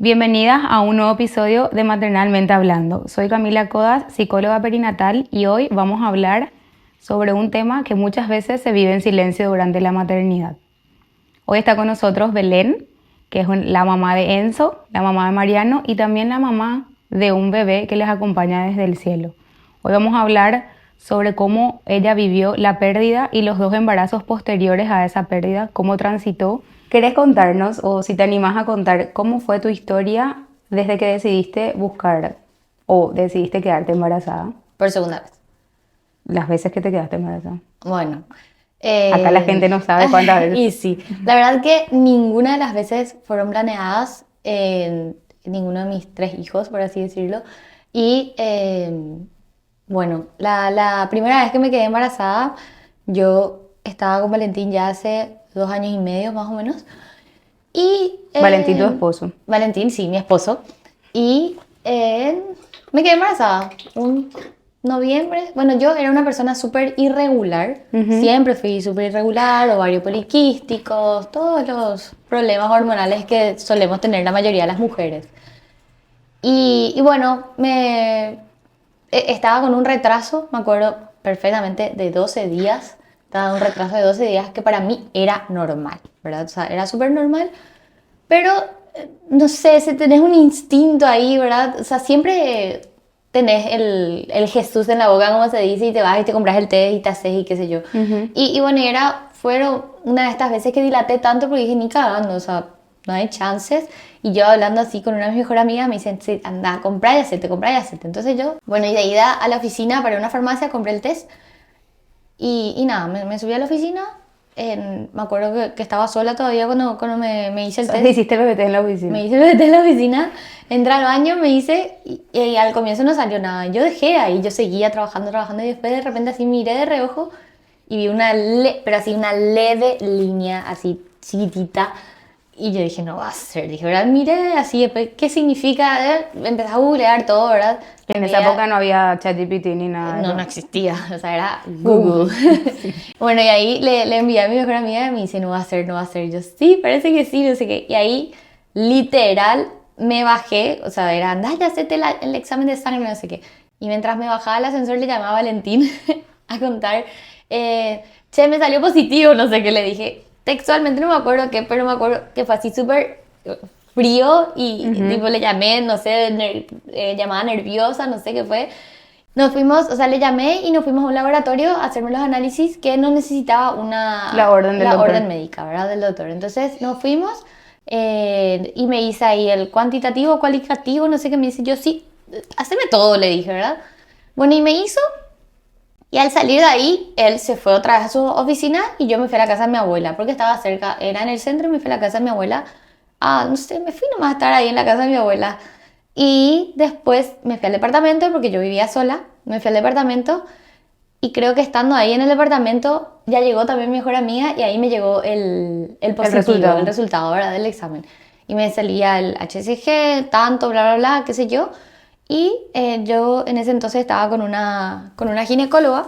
Bienvenidas a un nuevo episodio de Maternalmente Hablando. Soy Camila Codas, psicóloga perinatal, y hoy vamos a hablar sobre un tema que muchas veces se vive en silencio durante la maternidad. Hoy está con nosotros Belén, que es la mamá de Enzo, la mamá de Mariano y también la mamá de un bebé que les acompaña desde el cielo. Hoy vamos a hablar sobre cómo ella vivió la pérdida y los 2 embarazos posteriores a esa pérdida, cómo transitó. ¿Querés contarnos, o si te animás a contar, cómo fue tu historia desde que decidiste buscar o decidiste quedarte embarazada? Por segunda vez. Las veces que te quedaste embarazada. Bueno. Acá la gente no sabe cuántas veces. Y sí, la verdad que ninguna de las veces fueron planeadas, ninguno de mis 3 hijos, por así decirlo. Y bueno, la primera vez que me quedé embarazada, yo estaba con Valentín ya hace 2 años y medio más o menos. Y Valentín, tu esposo. Valentín, sí, mi esposo. Y me quedé embarazada un noviembre. Bueno, yo era una persona súper irregular. Siempre fui súper irregular, ovarios poliquísticos, todos los problemas hormonales que solemos tener la mayoría de las mujeres. Y bueno, estaba con un retraso, me acuerdo perfectamente, de 12 días. Estaba en un retraso de 12 días que para mí era normal, ¿verdad? O sea, era súper normal. Pero, no sé, si tenés un instinto ahí, ¿verdad? O sea, siempre tenés el Jesús en la boca, como se dice, y te vas y te compras el té y te haces y qué sé yo. Y bueno, fueron una de estas veces que dilaté tanto porque dije, ni cagando, o sea, no hay chances. Y yo hablando así con una de mis mejores amigas, me dicen, sí, anda, comprá y hacete. Entonces yo, bueno, y de ida a la oficina para una farmacia, compré el test. Y nada, me subí a la oficina. Me acuerdo que estaba sola todavía cuando me hice el test. Hiciste el bebé en la oficina. Me hice el bebé en la oficina, entré al baño, me hice y al comienzo no salió nada. Yo dejé ahí, yo seguía trabajando y después de repente así miré de reojo y vi una leve línea así chiquitita. Y yo dije, no va a ser. Dije, ¿verdad? Miré así, ¿qué significa? Empecé a googlear todo, ¿verdad? En esa época no había ChatGPT ni nada. No existía, o sea, era Google. Sí. Bueno, y ahí le envié a mi mejor amiga y me dice, no va a ser. Y yo, sí, parece que sí, no sé qué. Y ahí, literal, me bajé, o sea, era, anda, ya hacete el examen de sangre, no sé qué. Y mientras me bajaba al ascensor le llamaba a Valentín a contar, che, me salió positivo, no sé qué, le dije. Textualmente no me acuerdo qué, pero me acuerdo que fue así súper frío y tipo le llamé, no sé, llamada nerviosa, no sé qué fue. Nos fuimos, o sea, le llamé y nos fuimos a un laboratorio a hacerme los análisis que no necesitaba la orden médica, ¿verdad? Del doctor. Entonces nos fuimos y me hice ahí el cuantitativo, cualitativo, no sé qué, me dice yo, sí, haceme todo, le dije, ¿verdad? Bueno, y me hizo. Y al salir de ahí, él se fue otra vez a su oficina y yo me fui a la casa de mi abuela, porque estaba cerca, era en el centro, y me fui a la casa de mi abuela. No sé, me fui nomás a estar ahí en la casa de mi abuela. Y después me fui al departamento, porque yo vivía sola, me fui al departamento y creo que estando ahí en el departamento ya llegó también mi mejor amiga y ahí me llegó el positivo, el resultado, ¿verdad? Del examen. Y me salía el HCG, tanto, bla, bla, bla, qué sé yo. Y yo en ese entonces estaba con una ginecóloga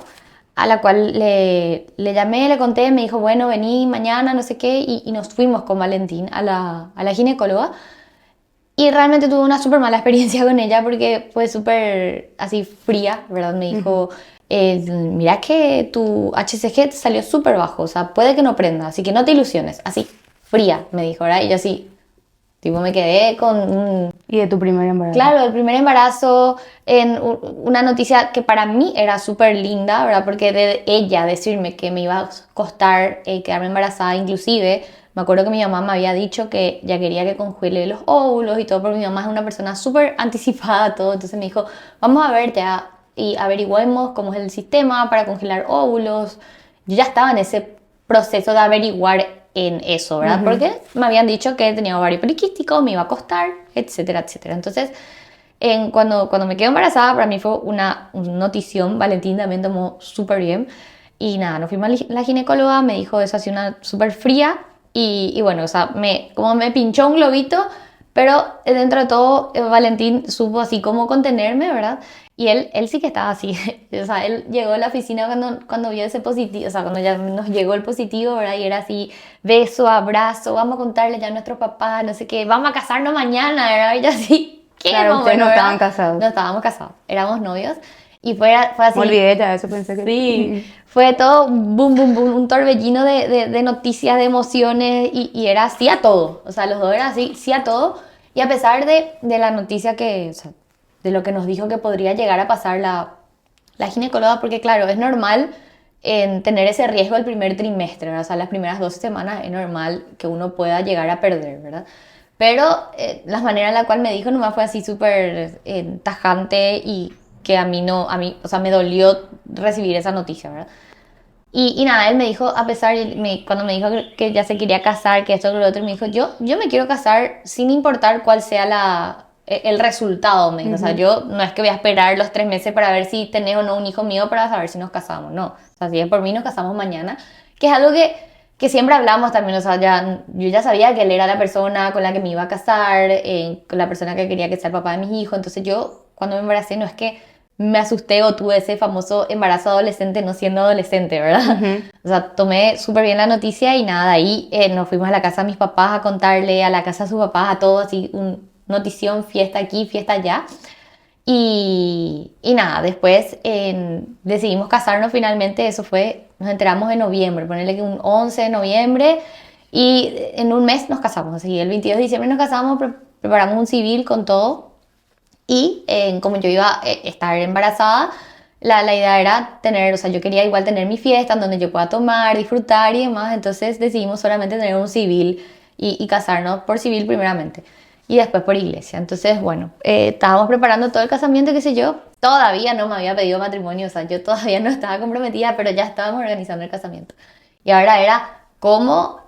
a la cual le llamé, le conté, me dijo, bueno, vení mañana, no sé qué, y nos fuimos con Valentín a la ginecóloga. Y realmente tuve una súper mala experiencia con ella porque fue súper así fría, ¿verdad? Me dijo, mira que tu HCG te salió súper bajo, o sea, puede que no prenda, así que no te ilusiones, así, fría, me dijo, ¿verdad? Y yo así, tipo, me quedé con ¿Y de tu primer embarazo? Claro, el primer embarazo, en una noticia que para mí era súper linda, ¿verdad? Porque de ella decirme que me iba a costar quedarme embarazada, inclusive, me acuerdo que mi mamá me había dicho que ya quería que congele los óvulos y todo, porque mi mamá es una persona súper anticipada a todo, entonces me dijo, vamos a verte y averigüemos cómo es el sistema para congelar óvulos. Yo ya estaba en ese proceso de averiguar en eso, ¿verdad? Porque me habían dicho que tenía ovario poliquístico, me iba a costar, etcétera, etcétera. Entonces, cuando me quedé embarazada, para mí fue una notición. Valentín también tomó súper bien. Y nada, nos fuimos a la ginecóloga, me dijo eso así una súper fría. Y bueno, o sea, como me pinchó un globito, pero dentro de todo, Valentín supo así como contenerme, ¿verdad? Y él sí que estaba así, o sea, él llegó a la oficina cuando vio ese positivo, o sea, cuando ya nos llegó el positivo, ¿verdad? Y era así, beso, abrazo, vamos a contarle ya a nuestro papá, no sé qué, vamos a casarnos mañana, ¿verdad? Y yo así, ¿qué? Claro, Más ustedes bueno, no estaban ¿verdad? casados. No estábamos casados, éramos novios. Y fue Me así, olvidé ya de eso, pensé que... sí, fue todo boom, boom, boom, un torbellino de noticias, de emociones, y era así a todo, o sea, los dos eran así, sí a todo. Y a pesar de la noticia que, o sea, de lo que nos dijo que podría llegar a pasar la ginecóloga, porque claro, es normal en tener ese riesgo el primer trimestre, ¿verdad? O sea, las primeras 12 semanas es normal que uno pueda llegar a perder, ¿verdad? Pero la manera en la cual me dijo nomás fue así súper tajante y que a mí no, a mí, o sea, me dolió recibir esa noticia, ¿verdad? Y nada, él me dijo, a pesar, cuando me dijo que ya se quería casar, que esto, que lo otro, me dijo, yo me quiero casar sin importar cuál sea el resultado, me dijo. O sea, yo no es que voy a esperar los 3 meses para ver si tenés o no un hijo mío para saber si nos casamos, no. O sea, si es por mí, nos casamos mañana, que es algo que siempre hablamos también, o sea, yo ya sabía que él era la persona con la que me iba a casar, con la persona que quería que sea el papá de mis hijos, entonces yo, cuando me embaracé, no es que me asusté o tuve ese famoso embarazo adolescente no siendo adolescente, ¿verdad? O sea, tomé súper bien la noticia y nada, ahí nos fuimos a la casa de mis papás a contarle, a la casa de sus papás, a todos, así, notición, fiesta aquí, fiesta allá. Y nada, después decidimos casarnos finalmente, eso fue, nos enteramos en noviembre, ponerle que un 11 de noviembre y en un mes nos casamos, así, el 22 de diciembre nos casamos, preparamos un civil con todo. Y como yo iba a estar embarazada, la idea era tener, o sea, yo quería igual tener mi fiesta en donde yo pueda tomar, disfrutar y demás. Entonces decidimos solamente tener un civil y casarnos por civil primeramente y después por iglesia. Entonces, bueno, estábamos preparando todo el casamiento, qué sé yo. Todavía no me había pedido matrimonio, o sea, yo todavía no estaba comprometida, pero ya estábamos organizando el casamiento. Y ahora era cómo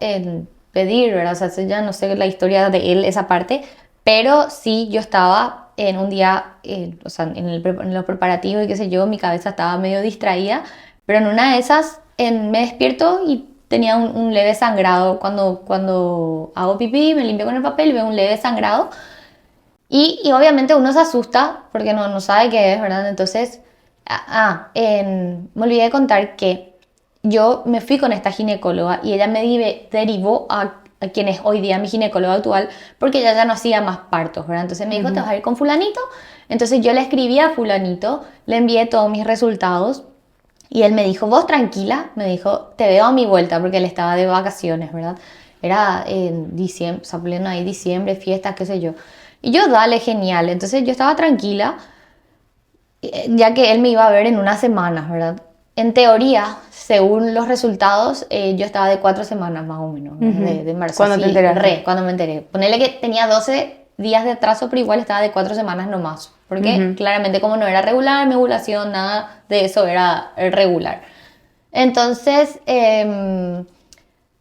pedir, ¿verdad? O sea, eso ya no sé la historia de él, esa parte, pero sí yo estaba en un día, o sea, en los preparativos y qué sé yo, mi cabeza estaba medio distraída, pero en una de esas me despierto y tenía un leve sangrado. Cuando hago pipí, me limpio con el papel y veo un leve sangrado. Y obviamente uno se asusta porque no sabe qué es, ¿verdad? Entonces, me olvidé de contar que yo me fui con esta ginecóloga y ella me derivó a quien es hoy día mi ginecóloga actual, porque ella ya no hacía más partos, ¿verdad? Entonces me dijo, te vas a ir con fulanito. Entonces yo le escribí a fulanito, le envié todos mis resultados y él me dijo, vos tranquila, me dijo, te veo a mi vuelta, porque él estaba de vacaciones, ¿verdad? Era en diciembre, o sea, pleno ahí diciembre, fiestas, qué sé yo. Y yo, dale, genial. Entonces yo estaba tranquila, ya que él me iba a ver en unas semanas, ¿verdad? En teoría, según los resultados, yo estaba de 4 semanas más o menos, ¿no? De embarazo. ¿Cuándo te enteraste? Cuando me enteré. Ponele que tenía 12 días de atraso, pero igual estaba de 4 semanas nomás. Porque claramente como no era regular, mi ovulación, nada de eso era regular. Entonces,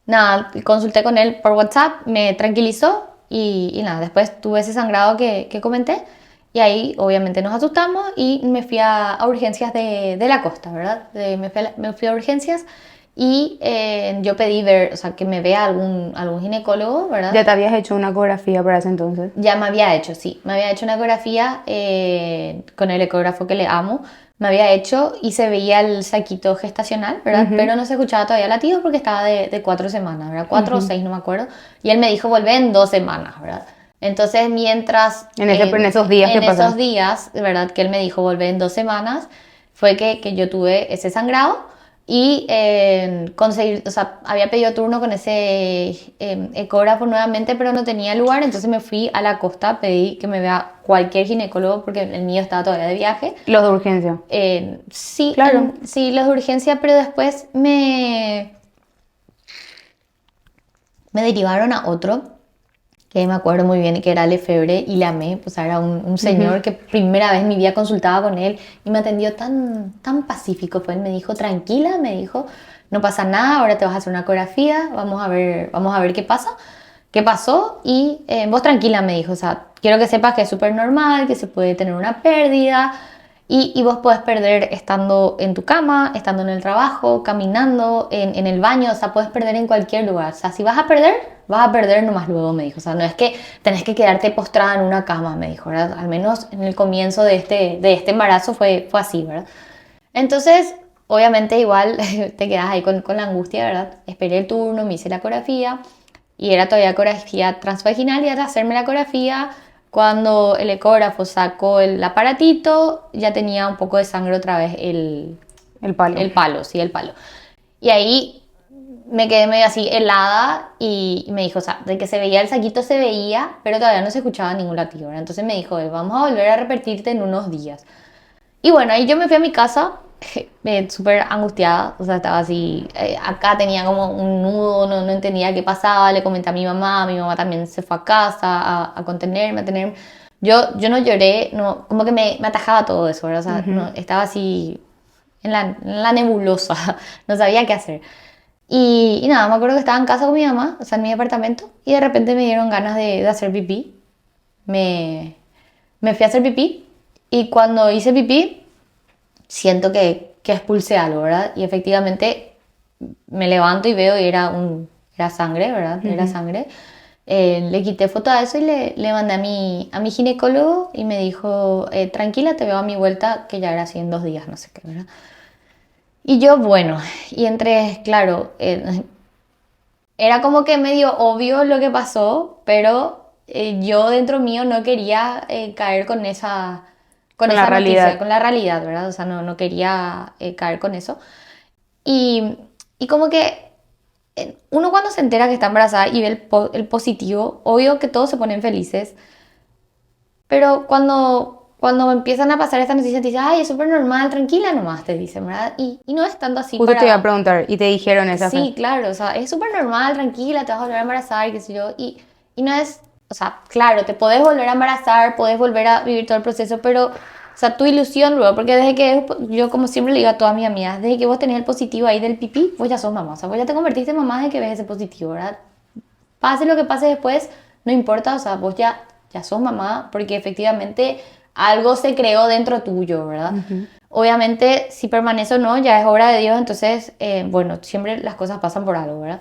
nada, consulté con él por WhatsApp, me tranquilizó y nada, después tuve ese sangrado que comenté. Y ahí obviamente nos asustamos y me fui a urgencias de la costa, ¿verdad? Me fui a urgencias y yo pedí ver, o sea, que me vea algún ginecólogo, ¿verdad? ¿Ya te habías hecho una ecografía para ese entonces? Ya me había hecho, sí. Me había hecho una ecografía con el ecógrafo que le amo. Me había hecho y se veía el saquito gestacional, ¿verdad? Pero no se escuchaba todavía latido porque estaba de 4 semanas, ¿verdad? 4 o 6, no me acuerdo. Y él me dijo, volvé en 2 semanas, ¿verdad? Entonces, mientras... En esos días que En esos pasaron. días, ¿verdad? Que él me dijo, volvé en 2 semanas, fue que yo tuve ese sangrado y conseguir, o sea, había pedido turno con ese ecógrafo nuevamente, pero no tenía lugar, entonces me fui a la costa, pedí que me vea cualquier ginecólogo porque el mío estaba todavía de viaje. Los de urgencia. Sí, Claro. sí, los de urgencia, pero después me derivaron a otro que me acuerdo muy bien que era Lefebvre y le amé, pues era un señor que primera vez en mi vida consultaba con él y me atendió tan pacífico, pues él me dijo, tranquila, me dijo, no pasa nada, ahora te vas a hacer una ecografía, vamos a ver qué pasa, qué pasó y vos tranquila, me dijo, o sea, quiero que sepas que es súper normal, que se puede tener una pérdida Y vos podés perder estando en tu cama, estando en el trabajo, caminando, en el baño, o sea, puedes perder en cualquier lugar. O sea, si vas a perder nomás luego, me dijo. O sea, no es que tenés que quedarte postrada en una cama, me dijo, ¿verdad? Al menos en el comienzo de este embarazo fue así, ¿verdad? Entonces, obviamente igual te quedas ahí con la angustia, ¿verdad? Esperé el turno, me hice la ecografía y era todavía ecografía transvaginal y al hacerme la ecografía, cuando el ecógrafo sacó el aparatito, ya tenía un poco de sangre otra vez El palo. el palo, sí, el palo. Y ahí me quedé medio así helada y me dijo, o sea, de que se veía el saquito se veía, pero todavía no se escuchaba ningún latido, ¿verdad? Entonces me dijo, vamos a volver a repetirte en unos días. Y bueno, ahí yo me fui a mi casa súper angustiada, o sea, estaba así, acá tenía como un nudo, no entendía qué pasaba, le comenté a mi mamá también se fue a casa a contenerme, a tener... Yo no lloré, no, como que me atajaba todo eso, ¿verdad? O sea, no, estaba así en la nebulosa, no sabía qué hacer. Y nada, me acuerdo que estaba en casa con mi mamá, o sea, en mi departamento, y de repente me dieron ganas de hacer pipí. Me fui a hacer pipí, y cuando hice pipí, siento que expulsé algo, ¿verdad? Y efectivamente me levanto y veo y era sangre, ¿verdad? Era sangre. Le quité foto a eso y le mandé a mi ginecólogo y me dijo, tranquila, te veo a mi vuelta, que ya era así en 2 días, no sé qué, ¿verdad? Y yo, bueno, y entre, claro, era como que medio obvio lo que pasó, pero yo dentro mío no quería caer con esa Con la noticia, realidad. con la realidad, ¿verdad? O sea, no quería caer con eso. Y, y como que uno cuando se entera que está embarazada y ve el positivo, obvio que todos se ponen felices, pero cuando empiezan a pasar estas noticias, te dicen, ay, es súper normal, tranquila nomás, te dicen, ¿verdad? Y no es tanto así Justo te iba a para... preguntar y te dijeron esa Sí, frase. claro, o sea, es súper normal, tranquila, te vas a volver a embarazar, qué sé yo, y no es, o sea, claro, te podés volver a embarazar, podés volver a vivir todo el proceso, pero, o sea, tu ilusión luego, porque desde que, yo como siempre le digo a todas mis amigas, desde que vos tenés el positivo ahí del pipí, vos ya sos mamá, o sea, vos ya te convertiste en mamá desde que ves ese positivo, ¿verdad? Pase lo que pase después, no importa, o sea, vos ya sos mamá, porque efectivamente algo se creó dentro tuyo, ¿verdad? Obviamente, si permanece o no, ya es obra de Dios, entonces, bueno, siempre las cosas pasan por algo, ¿verdad?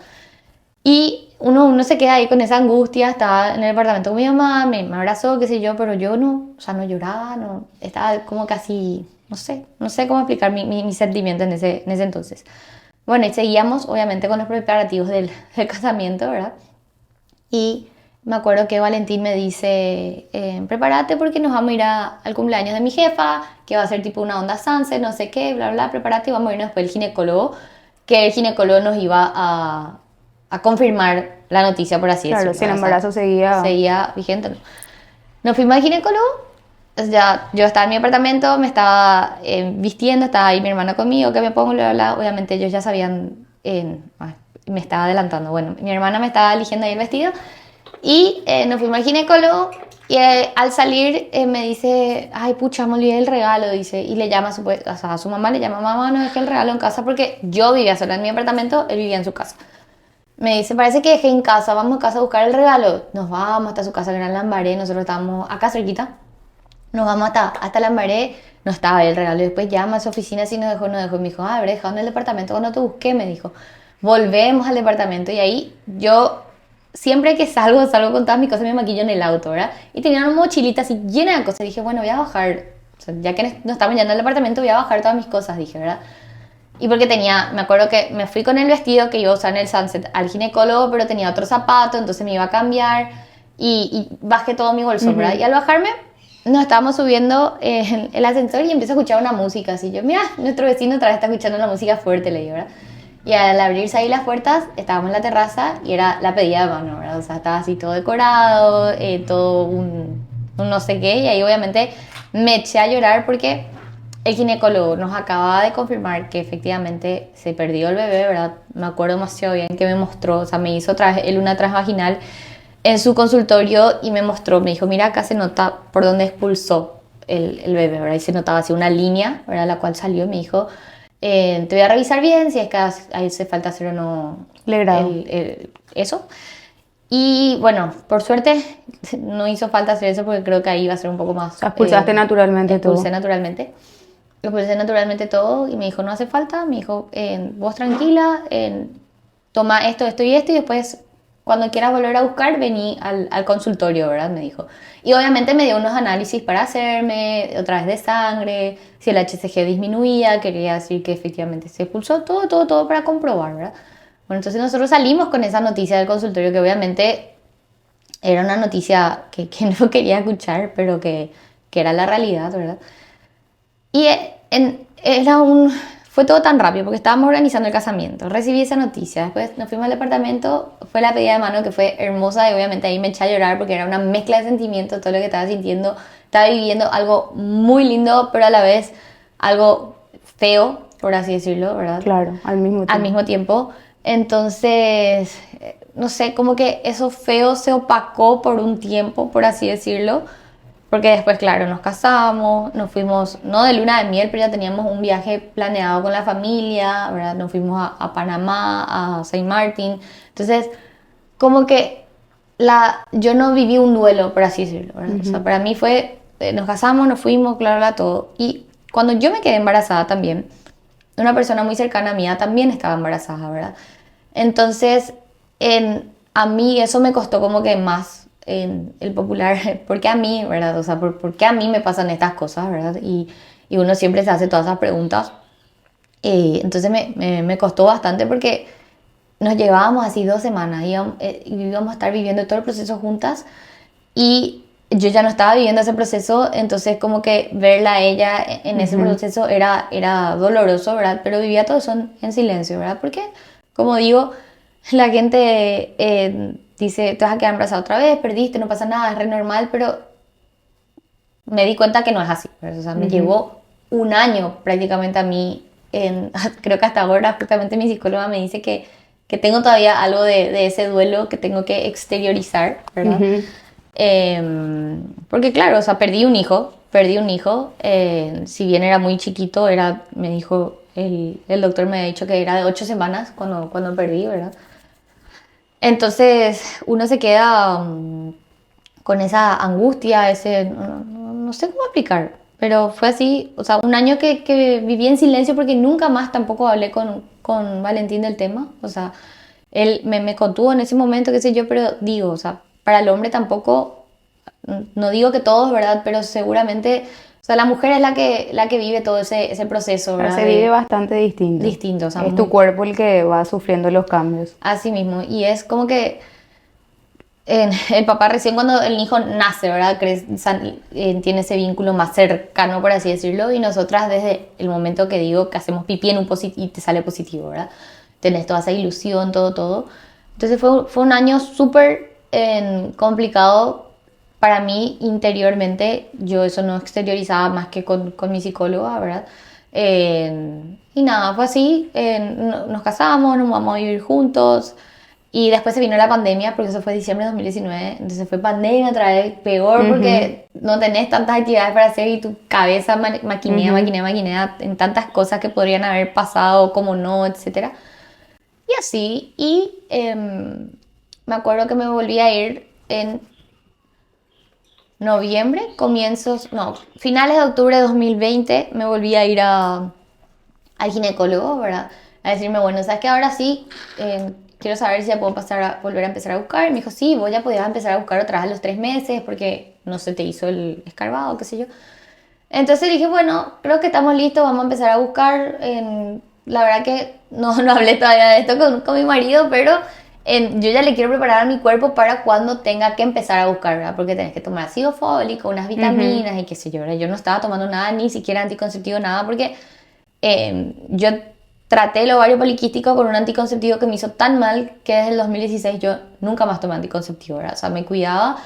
Y uno se queda ahí con esa angustia, estaba en el departamento con mi mamá, me abrazó, qué sé yo, pero yo no, o sea, no lloraba, no, estaba como casi, no sé cómo explicar mi sentimiento en ese entonces. Bueno, y seguíamos, obviamente, con los preparativos del casamiento, ¿verdad? Y me acuerdo que Valentín me dice, prepárate porque nos vamos a ir al cumpleaños de mi jefa, que va a ser tipo una onda sunset, no sé qué, bla, bla, prepárate y vamos a irnos después el ginecólogo, que el ginecólogo nos iba a confirmar la noticia, por así Claro, decirlo, si el ¿verdad? O sea, embarazo seguía. seguía vigente. Nos fuimos al ginecólogo, ya yo estaba en mi apartamento, me estaba vistiendo, estaba ahí mi hermana conmigo, que me pongo, bla, bla, bla. Obviamente ellos ya sabían, ay, me estaba adelantando. Bueno, mi hermana me estaba eligiendo ahí el vestido y nos fuimos al ginecólogo y al salir me dice, ay pucha, me olvidé el regalo, dice, y le llama o sea, a su mamá, le llama, mamá, no dejé el regalo en casa porque yo vivía sola en mi apartamento, él vivía en su casa. Me dice, parece que dejé en casa, vamos a casa a buscar el regalo. Nos vamos hasta su casa, que era en Lambaré, nosotros estábamos acá cerquita. Nos vamos hasta Lambaré, no estaba ahí el regalo. Y después llama a su oficina si nos dejó, no dejó. Y me dijo, ah, habré dejado en el departamento cuando te busqué, me dijo. Volvemos al departamento y ahí yo, siempre que salgo con todas mis cosas, me maquillo en el auto, ¿verdad? Y tenía una mochilita así llena de cosas. Y dije, bueno, voy a bajar, o sea, ya que no estamos yendo al departamento, voy a bajar todas mis cosas, dije, ¿verdad? Y porque me acuerdo que me fui con el vestido que iba a usar en el sunset al ginecólogo, pero tenía otro zapato, entonces me iba a cambiar y bajé todo mi bolsón, ¿verdad? Y al bajarme, nos estábamos subiendo en el ascensor y empiezo a escuchar una música así. Yo, mira, nuestro vecino otra vez está escuchando una música fuerte, le digo, ¿verdad? Y al abrirse ahí las puertas, estábamos en la terraza y era la pedida de mano, ¿verdad? O sea, estaba así todo decorado, todo un no sé qué, y ahí obviamente me eché a llorar porque el ginecólogo nos acaba de confirmar que efectivamente se perdió el bebé, ¿verdad? Me acuerdo demasiado bien que me mostró, o sea, me hizo él una transvaginal en su consultorio y me mostró, me dijo, mira, acá se nota por dónde expulsó el bebé, ¿verdad? Y se notaba así una línea, ¿verdad? La cual salió y me dijo, te voy a revisar bien si es que ahí hace falta hacer o no Legrado. eso. Y bueno, por suerte no hizo falta hacer eso porque creo que ahí iba a ser un poco más... Expulsaste naturalmente todo. Expulsé naturalmente todo y me dijo, no hace falta, me dijo, vos tranquila, toma esto, esto y esto y después cuando quieras volver a buscar, vení al consultorio, ¿verdad? Me dijo. Y obviamente me dio unos análisis para hacerme, otra vez de sangre, si el HCG disminuía, quería decir que efectivamente se expulsó, todo para comprobar, ¿verdad? Bueno, entonces nosotros salimos con esa noticia del consultorio que obviamente era una noticia que no quería escuchar, pero que era la realidad, ¿verdad? Y fue todo tan rápido porque estábamos organizando el casamiento. Recibí esa noticia. Después nos fuimos al departamento. Fue la pedida de mano que fue hermosa y obviamente ahí me eché a llorar porque era una mezcla de sentimientos, todo lo que estaba sintiendo. Estaba viviendo algo muy lindo, pero a la vez algo feo, por así decirlo, ¿verdad? Claro, al mismo tiempo. Al mismo tiempo. Entonces, no sé, como que eso feo se opacó por un tiempo, por así decirlo. Porque después, claro, nos casamos, nos fuimos, no de luna de miel, pero ya teníamos un viaje planeado con la familia, ¿verdad? Nos fuimos a Panamá, a Saint Martin. Entonces, como que yo no viví un duelo, por así decirlo, ¿verdad? O sea, para mí fue, nos casamos, nos fuimos, claro, todo. Y cuando yo me quedé embarazada también, una persona muy cercana a mí también estaba embarazada, ¿verdad? Entonces, a mí eso me costó como que más en el popular, ¿por qué a mí, verdad? O sea, ¿por qué a mí me pasan estas cosas, verdad? Y uno siempre se hace todas esas preguntas. Entonces me costó bastante porque nos llevábamos así 2 semanas y íbamos a estar viviendo todo el proceso juntas y yo ya no estaba viviendo ese proceso, entonces como que verla a ella en ese proceso era doloroso, ¿verdad? Pero vivía todo eso en silencio, ¿verdad? Porque, como digo, la gente dice, te vas a quedar embarazada otra vez, perdiste, no pasa nada, es re normal, pero me di cuenta que no es así, ¿verdad? O sea, me llevó un año prácticamente a mí, creo que hasta ahora justamente mi psicóloga me dice que tengo todavía algo de ese duelo que tengo que exteriorizar, ¿verdad? Porque claro, o sea, perdí un hijo, si bien era muy chiquito, me dijo, el doctor me ha dicho que era de 8 semanas cuando perdí, ¿verdad? Entonces uno se queda con esa angustia, no sé cómo explicar, pero fue así, o sea, un año que viví en silencio porque nunca más tampoco hablé con Valentín del tema, o sea, él me contuvo en ese momento, qué sé yo, pero digo, o sea, para el hombre tampoco, no digo que todos, ¿verdad? Pero seguramente, o sea, la mujer es la que vive todo ese proceso, Pero ¿verdad? se vive bastante distinto. Distinto, o sea, es tu cuerpo el que va sufriendo los cambios. Así mismo, y es como que el papá recién cuando el hijo nace, ¿verdad? Tiene ese vínculo más cercano, por así decirlo, y nosotras desde el momento que digo que hacemos pipí en un positivo y te sale positivo, ¿verdad? Tenés toda esa ilusión, todo. Entonces fue un año súper complicado para mí interiormente. Yo eso no exteriorizaba más que con mi psicóloga, ¿verdad? Y nada, fue así, nos casamos, nos vamos a vivir juntos. Y después se vino la pandemia, porque eso fue diciembre de 2019. Entonces fue pandemia otra vez, peor porque no tenés tantas actividades para hacer y tu cabeza maquinea en tantas cosas que podrían haber pasado, como no, etcétera. Y así, me acuerdo que me volví a ir en noviembre, finales de octubre de 2020, me volví a ir al ginecólogo, ¿verdad? A decirme, bueno, sabes que ahora sí, quiero saber si ya puedo volver a empezar a buscar. Me dijo, sí, vos ya podías empezar a buscar otra vez a los 3 meses porque no se te hizo el escarbado, qué sé yo. Entonces dije, bueno, creo que estamos listos, vamos a empezar a buscar. La verdad que no hablé todavía de esto con mi marido, pero yo ya le quiero preparar a mi cuerpo para cuando tenga que empezar a buscar, ¿verdad? Porque tenés que tomar ácido fólico, unas vitaminas y qué sé yo, ¿verdad? Yo no estaba tomando nada, ni siquiera anticonceptivo, nada, porque yo traté el ovario poliquístico con un anticonceptivo que me hizo tan mal que desde el 2016 yo nunca más tomé anticonceptivo, ¿verdad? O sea, me cuidaba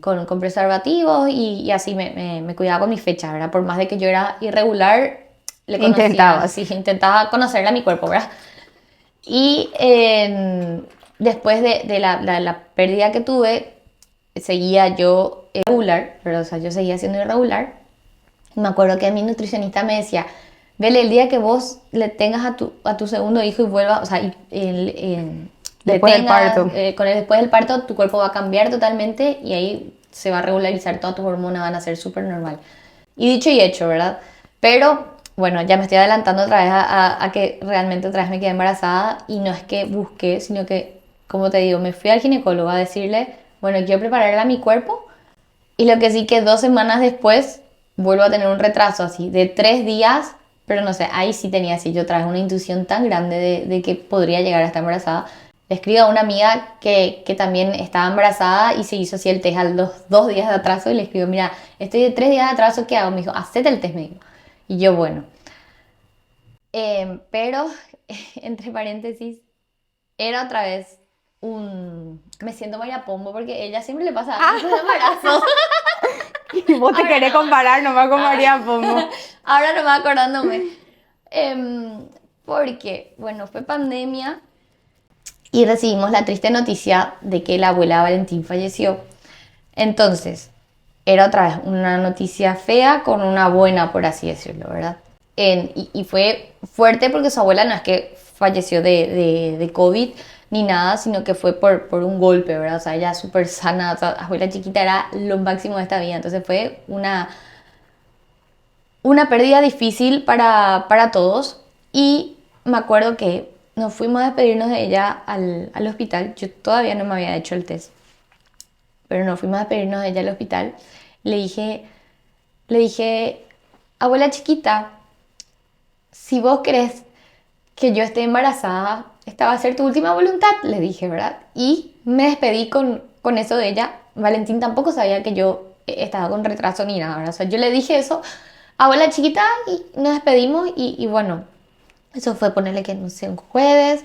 con preservativos y así me cuidaba con mis fechas, ¿verdad? Por más de que yo era irregular, intentaba conocerle a mi cuerpo, ¿verdad? Y después de la pérdida que tuve, seguía yo irregular, ¿verdad? O sea, yo seguía siendo irregular. Me acuerdo que mi nutricionista me decía, Vele, el día que vos le tengas a tu segundo hijo y vuelva, o sea, Después del parto. Después del parto tu cuerpo va a cambiar totalmente y ahí se va a regularizar todas tus hormonas, van a ser súper normal. Y dicho y hecho, ¿verdad? Pero bueno, ya me estoy adelantando otra vez a que realmente otra vez me quedé embarazada y no es que busqué, sino que, como te digo, me fui al ginecólogo a decirle, bueno, quiero prepararle a mi cuerpo y lo que sí que 2 semanas después vuelvo a tener un retraso así de 3 días, pero no sé, ahí sí tenía así yo otra vez una intuición tan grande de que podría llegar a estar embarazada. Le escribo a una amiga que también estaba embarazada y se hizo así el test a los 2 días de atraso y le escribo, mira, estoy de 3 días de atraso, ¿qué hago? Me dijo, hacete el test, me dijo. Y yo, bueno. Pero, entre paréntesis, era otra vez Me siento María Pombo porque ella siempre le pasa algo de embarazo. Y vos te querés comparar nomás con María Pombo. Ahora nomás acordándome. Porque, bueno, fue pandemia y recibimos la triste noticia de que la abuela de Valentín falleció. Entonces, era otra vez una noticia fea con una buena, por así decirlo, ¿verdad? Y fue fuerte porque su abuela no es que falleció de COVID ni nada, sino que fue por un golpe, ¿verdad? O sea, ella súper sana, o sea, abuela chiquita era lo máximo de esta vida. Entonces fue una pérdida difícil para todos. Y me acuerdo que nos fuimos a despedirnos de ella al hospital. Yo todavía no me había hecho el test, pero nos fuimos a despedirnos de ella al hospital. Le dije, abuela chiquita, si vos querés que yo esté embarazada, esta va a ser tu última voluntad, le dije, ¿verdad? Y me despedí con eso de ella. Valentín tampoco sabía que yo estaba con retraso ni nada, ¿verdad? O sea, yo le dije eso a abuela chiquita y nos despedimos y bueno, eso fue ponerle que, no sé, un jueves.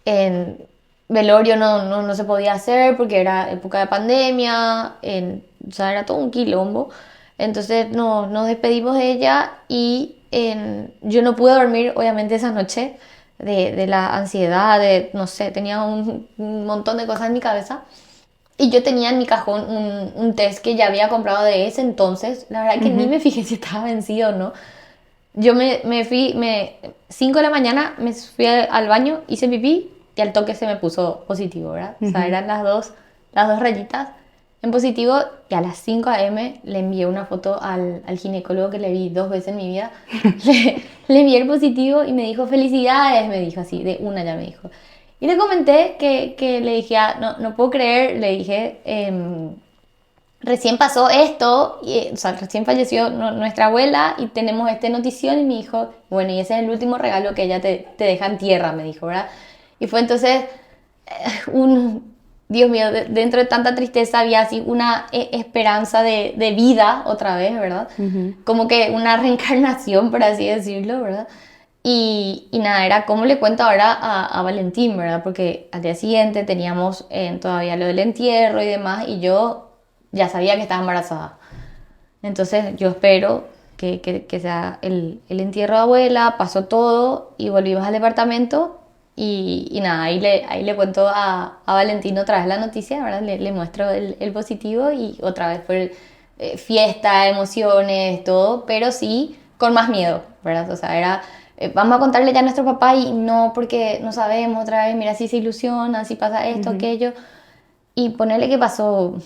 En velorio no se podía hacer porque era época de pandemia, o sea, era todo un quilombo. Entonces nos despedimos de ella y yo no pude dormir, obviamente, esa noche de la ansiedad, no sé, tenía un montón de cosas en mi cabeza. Y yo tenía en mi cajón un test que ya había comprado de ese entonces. La verdad que ni me fijé si estaba vencido o no. Yo me fui, 5 de la mañana me fui al baño, hice pipí y al toque se me puso positivo, ¿verdad? O sea, eran las dos rayitas en positivo y a las 5 a.m. le envié una foto al ginecólogo que le vi 2 veces en mi vida. Le envié el positivo y me dijo, felicidades, me dijo así, de una ya me dijo. Y le comenté que le dije, no puedo creer, le dije, recién pasó esto, o sea, recién falleció nuestra abuela y tenemos esta notición y me dijo, bueno, y ese es el último regalo que ella te deja en tierra, me dijo, ¿verdad? Y fue entonces Dios mío, dentro de tanta tristeza había así una esperanza de vida otra vez, ¿verdad? Como que una reencarnación, por así decirlo, ¿verdad? Y nada, era como le cuento ahora a Valentín, ¿verdad? Porque al día siguiente teníamos todavía lo del entierro y demás, y yo ya sabía que estaba embarazada. Entonces yo espero que sea el entierro de abuela, pasó todo y volvimos al departamento y nada, ahí le cuento a Valentín otra vez la noticia, ¿verdad? Le muestro el positivo y otra vez fue fiesta, emociones, todo, pero sí con más miedo, ¿verdad? O sea, era... vamos a contarle ya a nuestro papá y no porque no sabemos otra vez, mira si se ilusiona, si pasa esto, aquello. Y ponerle que pasó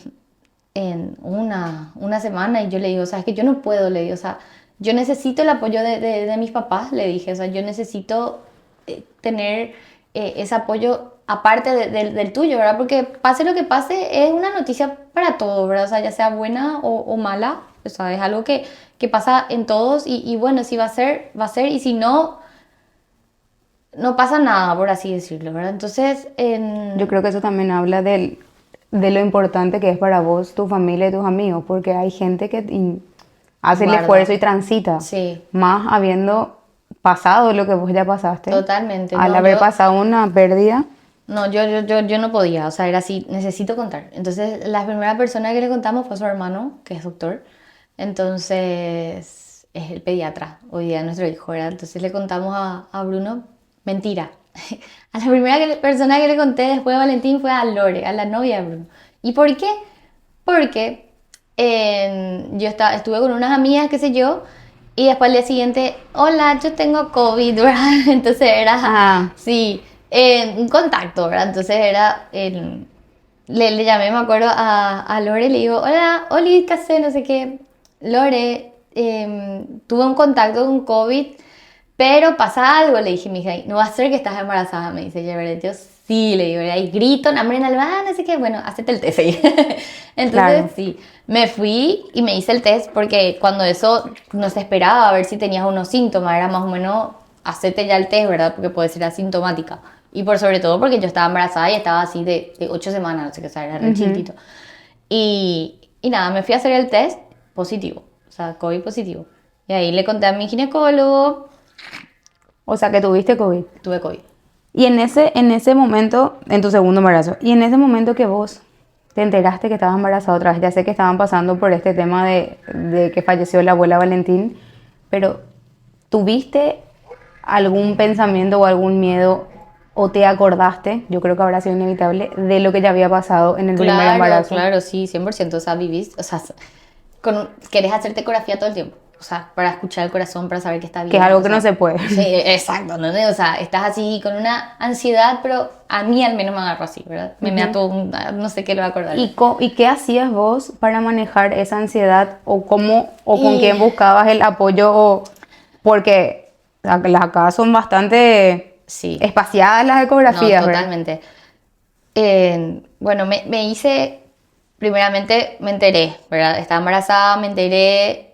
en una semana y yo le digo, o sea, es que yo no puedo, le digo, o sea, yo necesito el apoyo de mis papás, le dije, o sea, yo necesito tener ese apoyo aparte del tuyo, ¿verdad? Porque pase lo que pase, es una noticia para todos, ¿verdad? O sea, ya sea buena o mala, o sea, es algo que pasa en todos y bueno, si va a ser, va a ser, y si no, no pasa nada, por así decirlo, ¿verdad? Entonces, Yo creo que eso también habla de lo importante que es para vos, tu familia y tus amigos, porque hay gente que hace el guarda. esfuerzo y transita, Sí. más habiendo pasado lo que vos ya pasaste. Totalmente. Al No, haber pasado una pérdida. No, yo no podía, o sea, era así, necesito contar. Entonces, la primera persona que le contamos fue su hermano, que es doctor. Entonces, es el pediatra, hoy día nuestro hijo, ¿verdad? Entonces le contamos a Bruno, mentira. A la primera persona que le conté después de Valentín fue a Lore, a la novia de Bruno. ¿Y por qué? Porque yo estuve con unas amigas, qué sé yo, y después al día siguiente, hola, yo tengo COVID, ¿verdad? Entonces era, sí, Un contacto, ¿verdad? Entonces le llamé, me acuerdo, a Lore, le digo, hola, Oli, ¿qué haces? No sé qué. Lore, tuve un contacto con COVID, pero pasa algo, le dije, mija, no va a ser que estás embarazada, me dice Everett. Yo sí, le digo, y grito, hambre en alba, no sé qué, bueno, hacete el test ahí. Entonces, Claro. sí, me fui y me hice el test porque cuando eso no se esperaba a ver si tenías unos síntomas, era más o menos, hacete ya el test, ¿verdad? Porque puede ser asintomática. Y por sobre todo porque yo estaba embarazada y estaba así de 8 semanas, no sé qué, o sea, era re chiquitito. Y nada, me fui a hacer el test positivo, o sea, COVID positivo. Y ahí le conté a mi ginecólogo, O sea, que tuviste COVID. tuve COVID. Y en ese momento, en tu segundo embarazo, y en ese momento que vos te enteraste que estabas embarazada otra vez, ya sé que estaban pasando por este tema de que falleció la abuela Valentín, pero ¿tuviste algún pensamiento o algún miedo o te acordaste, yo creo que habrá sido inevitable, de lo que ya había pasado en el primer Claro, embarazo? claro, sí, 100%. O sea, vivís, o sea, querés hacerte ecografía todo el tiempo. O sea, para escuchar el corazón, para saber que está Que es bien. algo O que no sea, se puede. sí, exacto, ¿no? O sea, estás así con una ansiedad, pero a mí al menos me agarró así, ¿verdad? Me ató, no sé qué lo voy a acordar. ¿Y qué hacías vos para manejar esa ansiedad o cómo o con Y quién buscabas el apoyo? Porque las acá son bastante sí, espaciadas las no, ecografías, ¿verdad? totalmente. Bueno, me hice, primeramente me enteré, ¿verdad? Estaba embarazada, me enteré,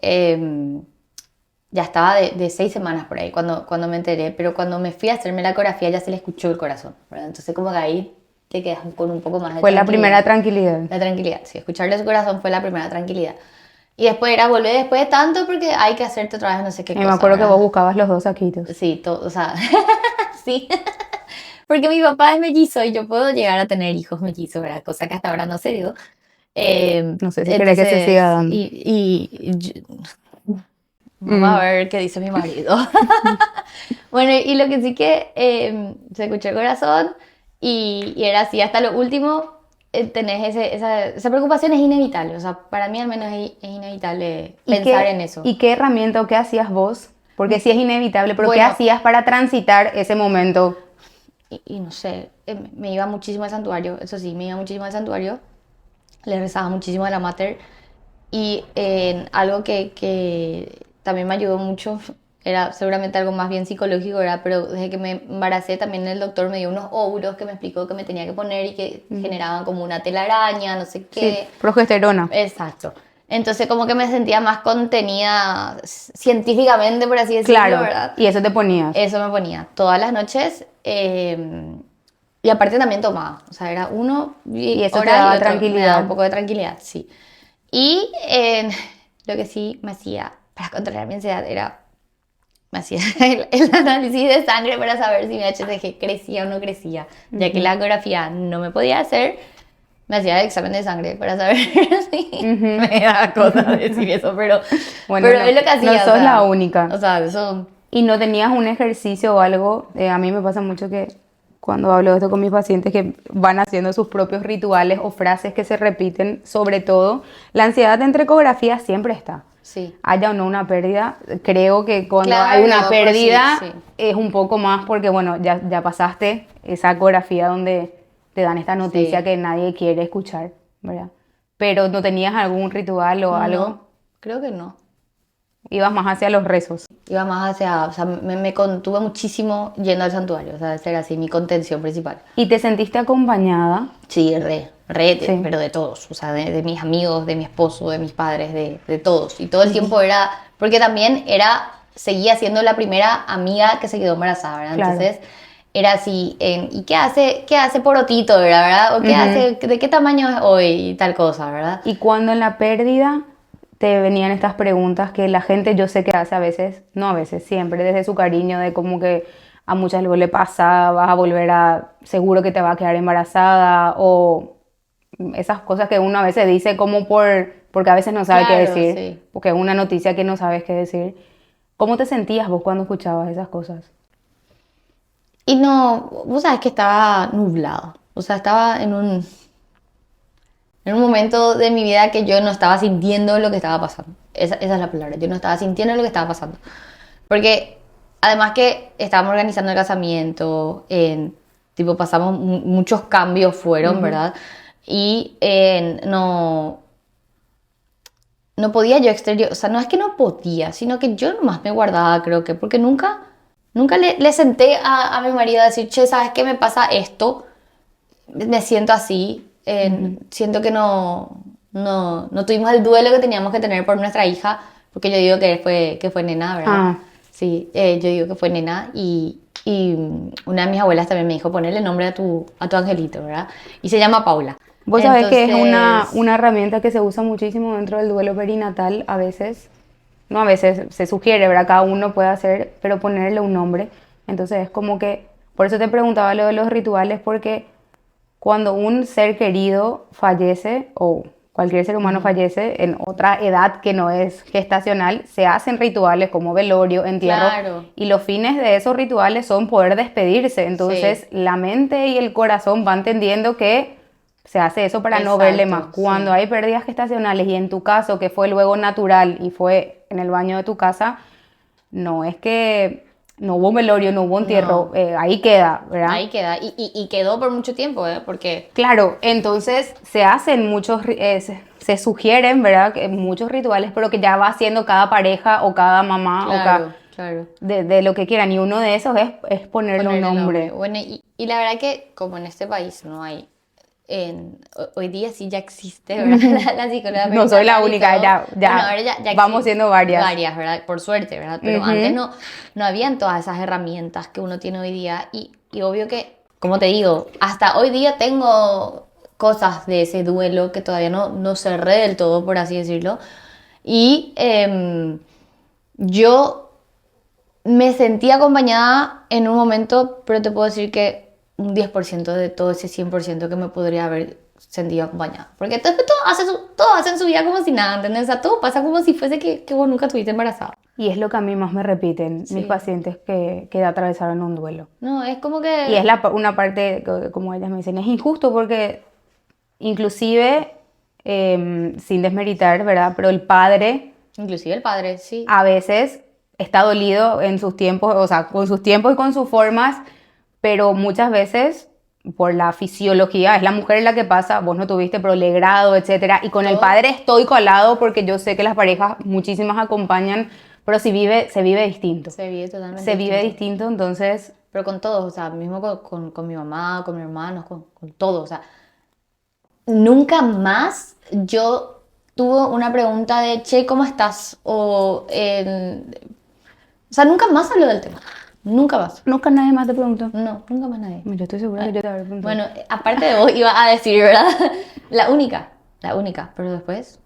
ya estaba de 6 semanas por ahí cuando me enteré, pero cuando me fui a hacerme la ecografía ya se le escuchó el corazón, ¿verdad? Entonces como que ahí te quedas con un poco más de Fue la primera tranquilidad. tranquilidad. La tranquilidad, sí, escucharle su corazón fue la primera tranquilidad. Y después era volver después de tanto porque hay que hacerte otra vez no sé qué Y me cosa, acuerdo que ¿verdad? vos buscabas los dos saquitos. Sí, todo, o sea, sí. Porque mi papá es mellizo y yo puedo llegar a tener hijos mellizos, ¿verdad? Cosa que hasta ahora no se dio. No sé si querés que se siga Entonces, dando. vamos a Mm. ver qué dice mi marido. Bueno, y lo que sí que se escuchó el corazón y era así hasta lo último. Tenés esa preocupación es inevitable, o sea, para mí al menos es inevitable pensar en eso. ¿Y qué herramienta o qué hacías vos? Porque sí es inevitable, pero ¿qué Bueno, hacías para transitar ese momento? y no sé, me iba muchísimo al santuario, eso sí, me iba muchísimo al santuario, le rezaba muchísimo a la mater y algo que también me ayudó mucho, era seguramente algo más bien psicológico, ¿verdad? Pero desde que me embaracé también el doctor me dio unos óvulos que me explicó que me tenía que poner y que generaban como una telaraña, no sé Sí, qué. progesterona. Exacto. Entonces como que me sentía más contenida científicamente, por así decirlo, Claro, ¿verdad? y eso te ponías. Eso me ponía todas las noches. Y aparte también tomaba. O sea, era uno Y eso te oral y daba otro. Me daba tranquilidad. un poco de tranquilidad, sí. Y lo que sí me hacía para controlar mi ansiedad era... Me hacía el análisis de sangre para saber si mi HCG crecía o no crecía. Ya que la ecografía no me podía hacer, me hacía el examen de sangre para saber si me da cosa decir eso, Bueno, pero no, es lo que no hacía, sos la única. o sea, eso, Y no tenías un ejercicio o algo. A mí me pasa mucho que cuando hablo de esto con mis pacientes que van haciendo sus propios rituales o frases que se repiten, sobre todo, la ansiedad entre ecografías siempre está. sí. Haya o no una pérdida, creo que cuando hay una Claro, por sí, pérdida sí. es un poco más porque, bueno, ya pasaste esa ecografía donde te dan esta noticia Sí. que nadie quiere escuchar, ¿verdad? Pero no tenías algún ritual o algo, No, creo que no. ibas más hacia los rezos. Iba más hacia, o sea, me contuve muchísimo yendo al santuario, o sea, esa era así mi contención principal. ¿Y te sentiste acompañada? Sí, Sí. pero de todos, o sea, de mis amigos, de mi esposo, de mis padres, de todos. Y todo el tiempo era, porque también era, seguía siendo la primera amiga que se quedó embarazada, ¿verdad? Claro. Entonces era así, ¿y qué hace Porotito, ¿verdad? ¿O qué hace, de qué tamaño es hoy y tal cosa, ¿verdad? Y cuando en la pérdida te venían estas preguntas que la gente yo sé que hace a veces, no a veces, siempre desde su cariño de como que a muchas luego le pasa, vas a volver a, seguro que te va a quedar embarazada o esas cosas que uno a veces dice como porque a veces no sabe qué Claro, decir, sí. porque es una noticia que no sabes qué decir. ¿Cómo te sentías vos cuando escuchabas esas cosas? Y no, vos sabés que estaba nublado, o sea, estaba en un momento de mi vida que yo no estaba sintiendo lo que estaba pasando. Esa es la palabra, yo no estaba sintiendo lo que estaba pasando. Porque además que estábamos organizando el casamiento, tipo pasamos muchos cambios fueron, ¿verdad? Y no podía yo exterior, o sea, no es que no podía, sino que yo nomás me guardaba, creo que, porque nunca le senté a mi marido a decir, che, ¿sabes qué me pasa esto? Me siento así, siento que no tuvimos el duelo que teníamos que tener por nuestra hija, porque yo digo que fue nena, ¿verdad? Ah. Sí, yo digo que fue nena y una de mis abuelas también me dijo ponerle nombre a tu angelito, ¿verdad? Y se llama Paula. Vos sabés que es Entonces, una herramienta que se usa muchísimo dentro del duelo perinatal, a veces, no a veces, se sugiere, ¿verdad? Cada uno puede hacer, pero ponerle un nombre. Entonces es como que, por eso te preguntaba lo de los rituales, porque cuando un ser querido fallece o cualquier ser humano fallece en otra edad que no es gestacional, se hacen rituales como velorio, entierro, claro, y los fines de esos rituales son poder despedirse. Entonces sí, la mente y el corazón van entendiendo que se hace eso para no verle más. exacto, Cuando sí. hay pérdidas gestacionales y en tu caso, que fue luego natural y fue en el baño de tu casa, no es que no hubo un velorio, no hubo entierro, No, ahí queda, ¿verdad? ahí queda. Y quedó por mucho tiempo, ¿eh? Porque, Claro, entonces se hacen muchos, se sugieren, ¿verdad? Muchos rituales, pero que ya va haciendo cada pareja o cada mamá o cada, claro, claro. de lo que quieran. Y uno de esos es ponerle un Poner el nombre. nombre. Bueno, y la verdad que como en este país no hay, hoy día sí ya existe, ¿verdad? La psicóloga No soy la perinatal y única, todo. Bueno, ya ahora ya vamos siendo varias. varias, ¿verdad? Por suerte, ¿verdad? Pero antes Ujú. no habían todas esas herramientas que uno tiene hoy día y obvio que, como te digo, hasta hoy día tengo cosas de ese duelo que todavía no cerré del todo, por así decirlo. Y yo me sentí acompañada en un momento, pero te puedo decir que un 10% de todo ese 100% que me podría haber sentido acompañada. Porque todos hacen su vida como si nada, ¿entendés? O sea, todo pasa como si fuese que vos nunca estuviste embarazada. Y es lo que a mí más me repiten mis Sí. pacientes que atravesaron un duelo. No, es como Y es que... una parte, como ellas me dicen, es injusto porque inclusive, sin desmeritar, ¿verdad? Pero el padre Inclusive el padre, sí. a veces está dolido en sus tiempos, o sea, con sus tiempos y con sus formas, pero muchas veces por la fisiología es la mujer la que pasa, vos no tuviste, pero legrado, etcétera, y con el Todo padre estoico al lado porque yo sé que las parejas muchísimas acompañan, pero se vive distinto. se vive totalmente Se vive distinto. distinto, entonces, Pero con todos, o sea, mismo con mi mamá, con mis hermanos, con todo, o sea, nunca más yo tuve una pregunta de, che, ¿cómo estás? O sea, nunca más habló del tema. Nunca más. nunca nadie más te preguntó. No, nunca más nadie. Yo estoy segura que yo te habré preguntado. Bueno, aparte de vos iba a decir, ¿verdad? La única. Pero después,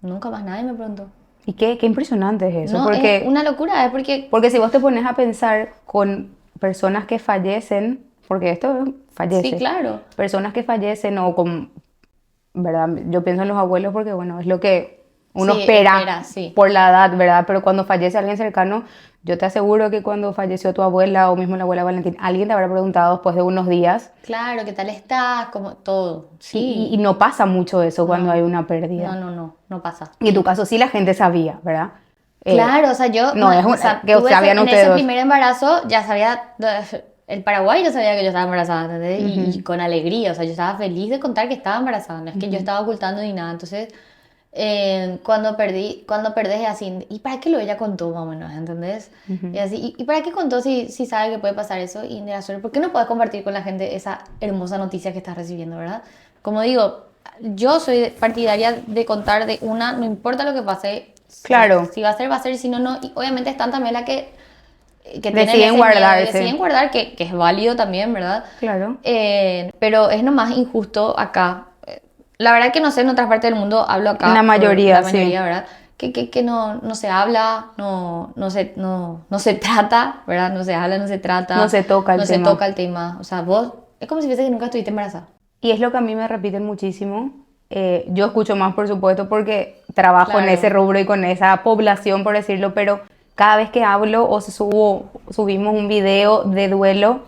nunca más nadie me preguntó. Y qué impresionante es eso, No, es porque una locura, es porque... porque si vos te pones a pensar con personas que fallecen, porque esto Sí, fallece, claro. personas que fallecen o con, ¿verdad? Yo pienso en los abuelos porque, bueno, es lo que uno Sí, espera sí. por la edad, ¿verdad? Pero cuando fallece alguien cercano, yo te aseguro que cuando falleció tu abuela o mismo la abuela Valentín, alguien te habrá preguntado después de unos días Claro, ¿qué tal estás? Como todo. y Sí. no pasa mucho eso cuando hay No, una pérdida. no pasa. Y en tu caso sí la gente sabía, ¿verdad? Claro, o sea, yo, No es o sea, que tuve sabían en ese ustedes. primer embarazo, ya sabía, el Paraguay ya sabía que yo estaba embarazada, ¿entendés? Y con alegría, o sea, yo estaba feliz de contar que estaba embarazada, no es que yo estaba ocultando ni nada, entonces, cuando perdés es así, ¿y para qué lo ella contó, más o menos, ¿entendés? Y así, ¿y para qué contó si sabe que puede pasar eso? Y de la suerte, ¿por qué no puedes compartir con la gente esa hermosa noticia que estás recibiendo, ¿verdad? Como digo, yo soy partidaria de contar de una, no importa lo que pase, Claro, si va a ser, va a ser, si no, no. Y obviamente están también las que tienen deciden ese miedo y guardarse. deciden guardar, que es válido también, ¿verdad? Claro. Pero es nomás injusto acá. La verdad que no sé, en otras partes del mundo, hablo acá, En la mayoría, la mayoría, sí. ¿verdad? Que no se habla, no se trata, ¿verdad? No se habla, no se No trata, se toca el no se tema. toca el tema. O sea, vos, es como si fuese que nunca estuviste embarazada. Y es lo que a mí me repiten muchísimo. Yo escucho más, por supuesto, porque trabajo en ese Claro. rubro y con esa población, por decirlo, pero cada vez que hablo o subimos un video de duelo,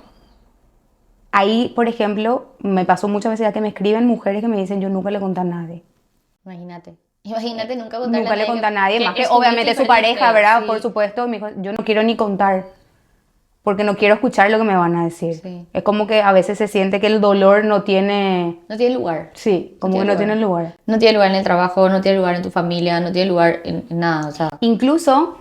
ahí, por ejemplo, me pasó muchas veces ya que me escriben mujeres que me dicen, yo nunca le conté a nadie. Imagínate. Imagínate nunca contarle Nunca a le nadie conté a nadie, que más que estuviste obviamente y su pareja, perdiste. ¿verdad? Por Sí. supuesto, me dijo, yo no quiero ni contar. porque no quiero escuchar lo que me van a decir. Sí. Es como que a veces se siente que el dolor no tiene... No tiene lugar. Sí, como que no tiene lugar. No tiene lugar en el trabajo, no tiene lugar en tu familia, no tiene lugar en nada, o sea. Incluso,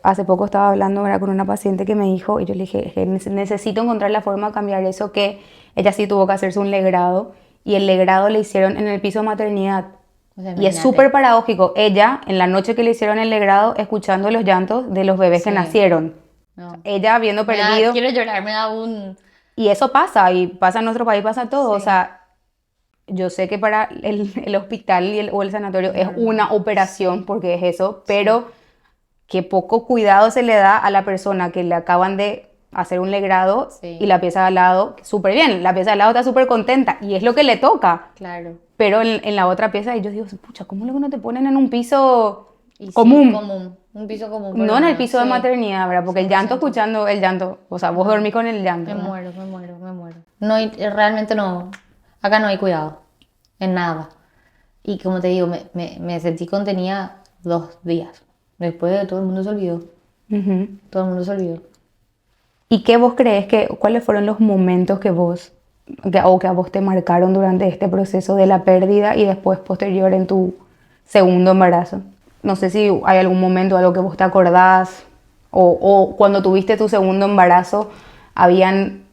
hace poco estaba hablando, ¿verdad?, con una paciente que me dijo, y yo le dije, que necesito encontrar la forma de cambiar eso, que ella sí tuvo que hacerse un legrado, y el legrado le hicieron en el piso de maternidad. O sea, Y es imagínate. súper paradójico. Ella, en la noche que le hicieron el legrado, escuchando los llantos de los bebés que Sí. nacieron. No. Ella habiendo Me da- perdido... quiero llorar, me da un... Y eso pasa, y pasa en nuestro país, pasa todo. Sí. O sea, yo sé que para el hospital o el sanatorio es Normal. una operación, porque es eso, pero que poco cuidado se le da a la persona que le acaban de hacer un legrado Sí. y la pieza de al lado, súper bien, la pieza de al lado está súper contenta y es lo que le toca. Claro. Pero en la otra pieza, y yo digo, pucha, ¿cómo luego no te ponen en un piso Y sí, común? un piso común. por No lo en el menos, piso de sí. maternidad, ¿verdad? Porque el llanto, 100%. escuchando el llanto, o sea, vos dormís con el llanto. Me ¿verdad? muero, me muero, me muero. No hay, realmente no, acá no hay cuidado, en nada. Y como te digo, me sentí contenida 2 días. Después de todo el mundo se olvidó, Ujú. todo el mundo se olvidó. ¿Y qué vos crees cuáles fueron los momentos o que a vos te marcaron durante este proceso de la pérdida y después posterior en tu segundo embarazo? No sé si hay algún momento, algo que vos te acordás, o cuando tuviste tu segundo embarazo, habían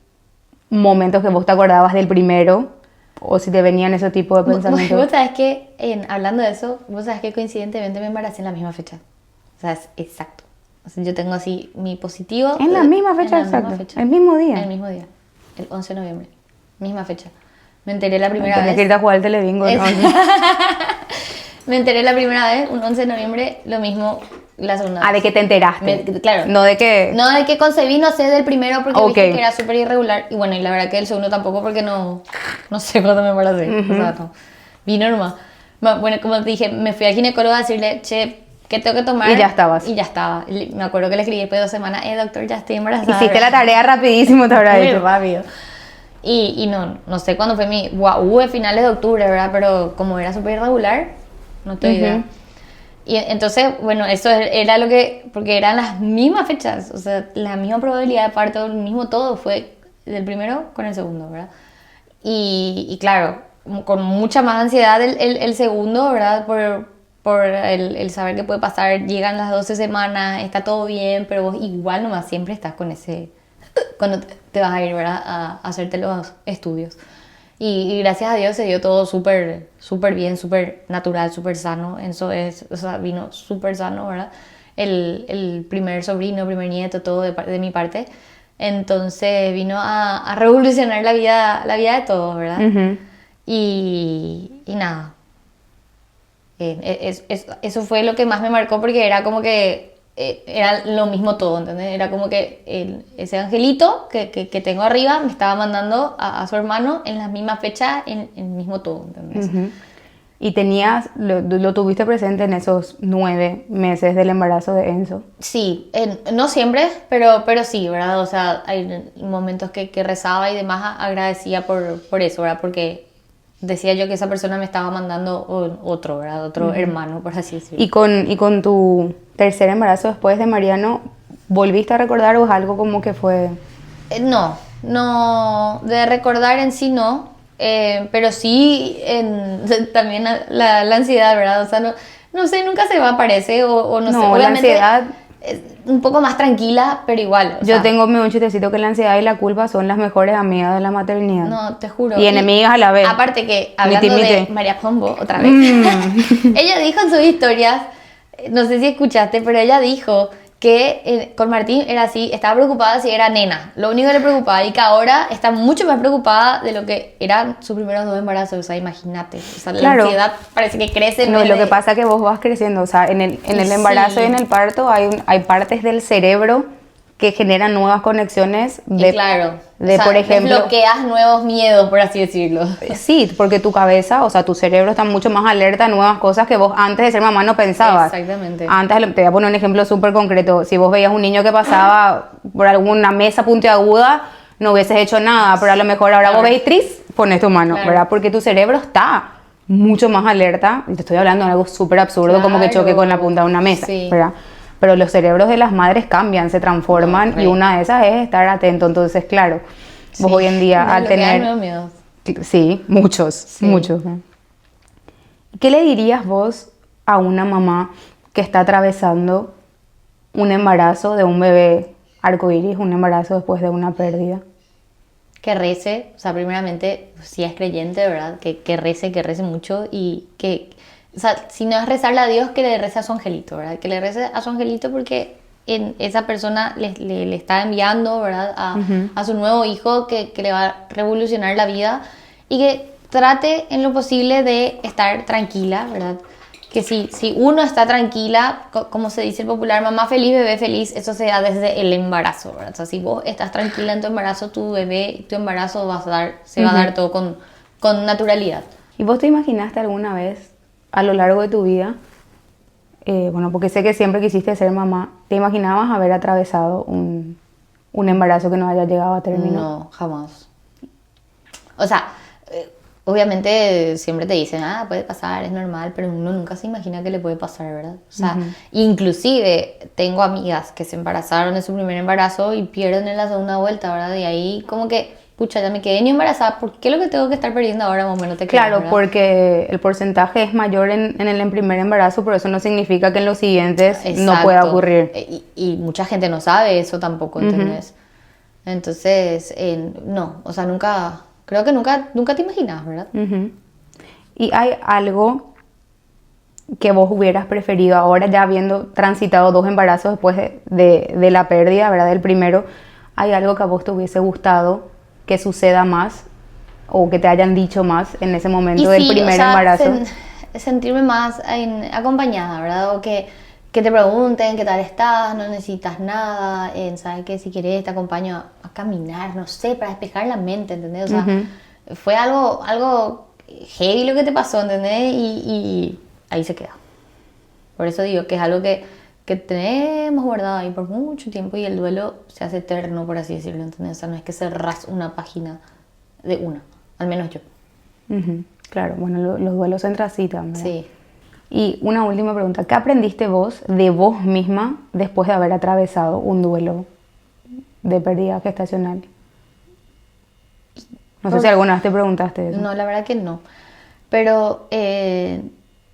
momentos que vos te acordabas del primero, o si te venían ese tipo de pensamientos. Vos sabés que, hablando de eso, vos sabés que coincidentemente me embaracé en la misma fecha. O sea, es exacto. O sea, yo tengo así mi positivo. En la misma fecha, en la misma exacto. fecha. El mismo día. El mismo día. El 11 de noviembre. Misma fecha. Me enteré la primera Tenés vez. que irte a jugar al telebingo, ¿no? Me enteré la primera vez, un 11 de noviembre, lo mismo la segunda Ah, de vez. que te enteraste. Claro. No de que... No, de que concebí, no sé, del primero porque Ok. viste que era súper irregular. Y bueno, y la verdad que el segundo tampoco porque no sé cuándo me embaracé. O sea, no. Vino nomás. Bueno, como te dije, me fui al ginecólogo a decirle, che, ¿qué tengo que tomar? Y ya estabas. Y ya estaba. Me acuerdo que le escribí después de 2 semanas, doctor, ya estoy embarazada. Hiciste la ¿verdad? tarea rapidísimo, te habrá Muy dicho. rápido. Y no sé cuándo fue mi finales de octubre, ¿verdad? Pero como era súper irregular, no tengo idea. Y entonces, bueno, eso era lo que, porque eran las mismas fechas, o sea, la misma probabilidad de parto, el mismo todo, fue del primero con el segundo, ¿verdad? Y claro, con mucha más ansiedad el segundo, ¿verdad? Por el saber que puede pasar, llegan las 12 semanas, está todo bien, pero vos igual nomás siempre estás con ese, cuando te vas a ir, ¿verdad? A hacerte los estudios. Y gracias a Dios se dio todo súper bien, súper natural, súper sano. Eso es, o sea, vino súper sano, ¿verdad? El primer sobrino, primer nieto, todo de mi parte. Entonces vino a revolucionar la vida de todos, ¿verdad? Ujú. Y nada. Eso fue lo que más me marcó porque era como que era lo mismo todo, ¿entendés? Era como que ese angelito que tengo arriba me estaba mandando a su hermano en la misma fecha, en el mismo todo, ¿entendés? Ujú. Y lo tuviste presente en esos 9 meses del embarazo de Enzo. Sí, no siempre, pero sí, ¿verdad? O sea, hay momentos que rezaba y demás agradecía por eso, ¿verdad? Porque decía yo que esa persona me estaba mandando otro, ¿verdad? Otro hermano, por así decirlo. Y con tu tercer embarazo después de Mariano, ¿volviste a recordar o es algo como que fue...? No, de recordar en sí no, pero sí también la ansiedad, ¿verdad? O sea, no sé, nunca se va, parece, o no sé, No, la obviamente ansiedad... es un poco más tranquila, pero igual. O Yo sea, tengo un chistecito que la ansiedad y la culpa son las mejores amigas de la maternidad. no, te juro. Y enemigas a la vez. Aparte que, hablando Miti, de miti. María Pombo, otra vez, ella dijo en sus historias, no sé si escuchaste, pero ella dijo que con Martín era así, estaba preocupada si era nena, lo único que le preocupaba, y que ahora está mucho más preocupada de lo que eran sus primeros 2 embarazos, o sea, imagínate, o sea, la Claro. ansiedad parece que crece. en No, vez lo que de- pasa es que vos vas creciendo, o sea, en el embarazo Sí. y en el parto hay partes del cerebro que generan nuevas conexiones Y claro, de o sea, por ejemplo... desbloqueas nuevos miedos, por así decirlo. Sí, porque tu cabeza, o sea, tu cerebro está mucho más alerta a nuevas cosas que vos antes de ser mamá no pensabas. Exactamente. Antes, te voy a poner un ejemplo súper concreto. Si vos veías un niño que pasaba por alguna mesa puntiaguda, no hubieses hecho nada, pero a lo mejor ahora Claro. vos veis tris, pones tu mano, Claro. ¿verdad? Porque tu cerebro está mucho más alerta. Y te estoy hablando de algo súper absurdo, como que Claro. choque con la punta de una mesa, Sí. ¿verdad? pero los cerebros de las madres cambian, se transforman No, y una de esas es estar atento. Entonces, claro, vos hoy en día al tener... Miedos. Sí, muchos, muchos. ¿Qué le dirías vos a una mamá que está atravesando un embarazo de un bebé arcoíris, un embarazo después de una pérdida? Que rece, o sea, primeramente, si es creyente, ¿verdad? Que rece mucho y que, o sea, si no es rezarle a Dios, que le rece a su angelito, ¿verdad? Que le rece a su angelito porque esa persona le está enviando, ¿verdad? A su nuevo hijo que le va a revolucionar la vida y que trate en lo posible de estar tranquila, ¿verdad? Que si uno está tranquila, como se dice el popular, mamá feliz, bebé feliz, eso se da desde el embarazo, ¿verdad? O sea, si vos estás tranquila en tu embarazo, tu bebé, tu embarazo se va a dar todo con naturalidad. ¿Y vos te imaginaste alguna vez a lo largo de tu vida, bueno, porque sé que siempre quisiste ser mamá, ¿te imaginabas haber atravesado un embarazo que no haya llegado a término? No, jamás. O sea, obviamente siempre te dicen, puede pasar, es normal, pero uno nunca se imagina que le puede pasar, ¿verdad? O sea, inclusive tengo amigas que se embarazaron de su primer embarazo y pierden en la segunda vuelta, ¿verdad? Y ahí como que, pucha, ya me quedé ni embarazada, ¿por qué es lo que tengo que estar perdiendo ahora? Más o menos te quedas, Claro, ¿verdad? porque el porcentaje es mayor en el primer embarazo, pero eso no significa que en los siguientes no Exacto. pueda ocurrir. Y mucha gente no sabe eso tampoco, ¿entendés? Entonces, no, o sea, creo que nunca te imaginas, ¿verdad? ¿Y hay algo que vos hubieras preferido ahora, ya habiendo transitado 2 embarazos después de la pérdida, ¿verdad? Del primero, ¿hay algo que a vos te hubiese gustado que suceda más o que te hayan dicho más en ese momento del primer embarazo? Sentirme más acompañada, ¿verdad? O que te pregunten qué tal estás, no necesitas nada, sabes que si quieres te acompaño a caminar, no sé, para despejar la mente, ¿entendés? O sea, fue algo heavy lo que te pasó, ¿entendés? Y ahí se queda. Por eso digo que es algo que tenemos guardado ahí por mucho tiempo y el duelo se hace eterno, por así decirlo, ¿entendés? O sea, no es que cerrás una página de una, al menos yo. Claro, bueno, los duelos se transitan, ¿verdad? Sí. Y una última pregunta, ¿qué aprendiste vos de vos misma después de haber atravesado un duelo de pérdida gestacional? No sé si alguna vez te preguntaste eso. No, la verdad que no. Pero te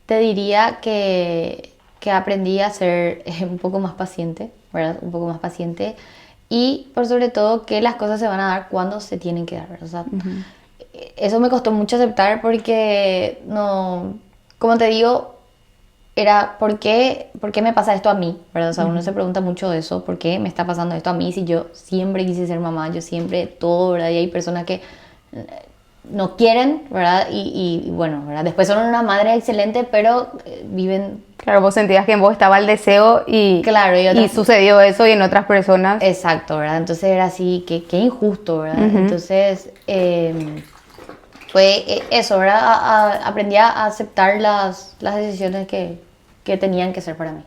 diría que aprendí a ser un poco más paciente, ¿verdad? Un poco más paciente. Y por sobre todo que las cosas se van a dar cuando se tienen que dar, ¿verdad? O sea, eso me costó mucho aceptar porque no, como te digo, era ¿por qué me pasa esto a mí? ¿Verdad? O sea, uno se pregunta mucho de eso, ¿por qué me está pasando esto a mí? Si yo siempre quise ser mamá, yo siempre todo, ¿verdad? Y hay personas que no quieren, ¿verdad? Y bueno, ¿verdad? Después son una madre excelente, pero viven... Claro, vos sentías que en vos estaba el deseo y, claro, y sucedió eso y en otras personas... Exacto, ¿verdad? Entonces era así, qué injusto, ¿verdad? Entonces... fue eso, ¿verdad? Aprendí a aceptar las decisiones que tenían que ser para mí.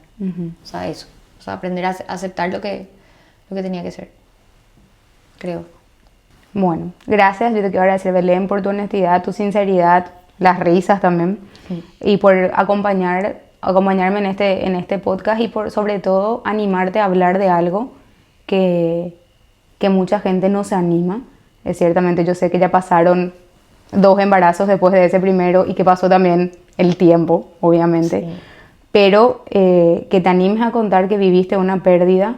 O sea, eso. O sea, aprender a aceptar lo que tenía que ser. Creo. Bueno, gracias. Yo te quiero agradecer, Belén, por tu honestidad, tu sinceridad, las risas también, y por acompañarme en este podcast y por, sobre todo, animarte a hablar de algo que mucha gente no se anima. Ciertamente yo sé que ya pasaron 2 embarazos después de ese primero y que pasó también el tiempo, obviamente. Sí. Pero que te animes a contar que viviste una pérdida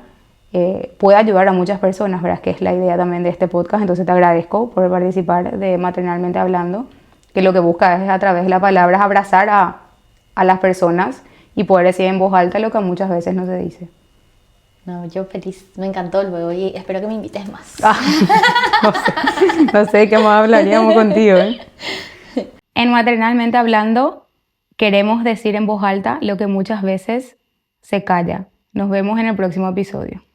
puede ayudar a muchas personas, ¿verdad? Que es la idea también de este podcast. Entonces te agradezco por participar de Maternalmente Hablando, que lo que busca es a través de las palabras abrazar a las personas y poder decir en voz alta lo que muchas veces no se dice. No, yo feliz, me encantó el juego y espero que me invites más. No sé qué más hablaríamos contigo, ¿eh? En Maternalmente Hablando queremos decir en voz alta lo que muchas veces se calla. Nos vemos en el próximo episodio.